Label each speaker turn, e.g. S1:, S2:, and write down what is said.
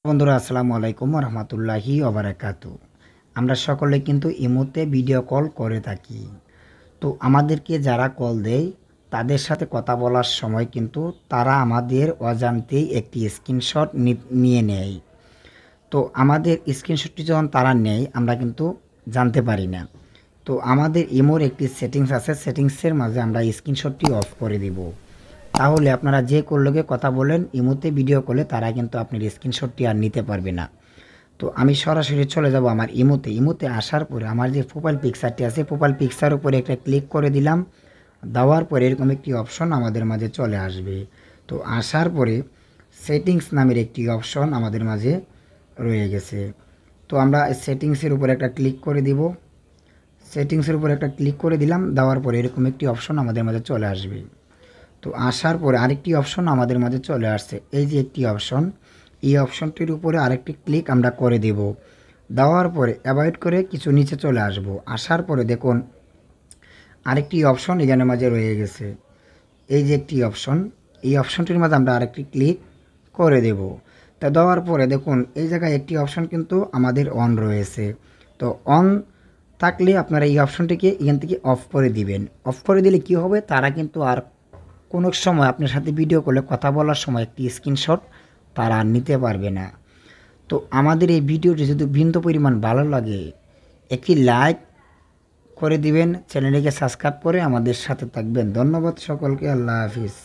S1: বন্ধুরা আসসালামু আলাইকুম রহমতুল্লাহি ওবারাকাতু। আমরা সকলে কিন্তু ইমোতে ভিডিও কল করে থাকি। তো আমাদেরকে যারা কল দেয় তাদের সাথে কথা বলার সময় কিন্তু তারা আমাদের অজান্তেই একটি স্ক্রিনশট নিয়ে নেয়। তো আমাদের স্ক্রিনশটটি যখন তারা নেয় আমরা কিন্তু জানতে পারি না। তো আমাদের ইমোর একটি সেটিংস আছে, সেটিংসের মাঝে আমরা স্ক্রিনশটটি অফ করে দিব। তাহলে আপনারা যে কলকে কথা বলেন ইমোতে ভিডিও কলে তারা কিন্তু আপনার স্ক্রিনশটটি আর নিতে পারবে না। তো আমি সরাসরি চলে যাব আমার ইমোতে আসার পরে আমার যে প্রোফাইল পিকচারটি আছে প্রোফাইল পিকচার উপরে একটা ক্লিক করে দিলাম। দেওয়ার পরে এরকম একটি অপশন আমাদের মাঝে চলে আসবে। তো আসার পরে সেটিংস নামের একটি অপশন আমাদের মাঝে রয়ে গেছে। তো আমরা সেটিংসের উপরে একটা ক্লিক করে দিব। সেটিংসের উপরে একটা ক্লিক করে দিলাম, দেওয়ার পরে এরকম একটি অপশন আমাদের মাঝে চলে আসবে। তো আসার পরে আরেকটি অপশন আমাদের মাঝে চলে আসছে, এই যে একটি অপশন, এই অপশনটির উপরে আরেকটি ক্লিক আমরা করে দেব। দেওয়ার পরে অ্যাভয়েড করে কিছু নিচে চলে আসব। আসার পরে দেখুন আরেকটি অপশন এখানে মাঝে রয়ে গেছে, এই যে একটি অপশন, এই অপশনটির মাঝে আমরা আরেকটি ক্লিক করে দেব। তা দেওয়ার পরে দেখুন এই জায়গায় একটি অপশন কিন্তু আমাদের অন রয়েছে। তো অন থাকলে আপনারা এই অপশনটিকে এখান থেকে অফ করে দিবেন। অফ করে দিলে কি হবে, তারা কিন্তু আর কোনো সময় আপনার সাথে ভিডিও কলে কথা বলার সময় একটি স্ক্রিনশট তারা নিতে পারবে না। তো আমাদের এই ভিডিওটি যদি বিন্দু পরিমাণ ভালো লাগে একটি লাইক করে দিবেন, চ্যানেলটিকে সাবস্ক্রাইব করে আমাদের সাথে থাকবেন। ধন্যবাদ সকলকে, আল্লাহ হাফিজ।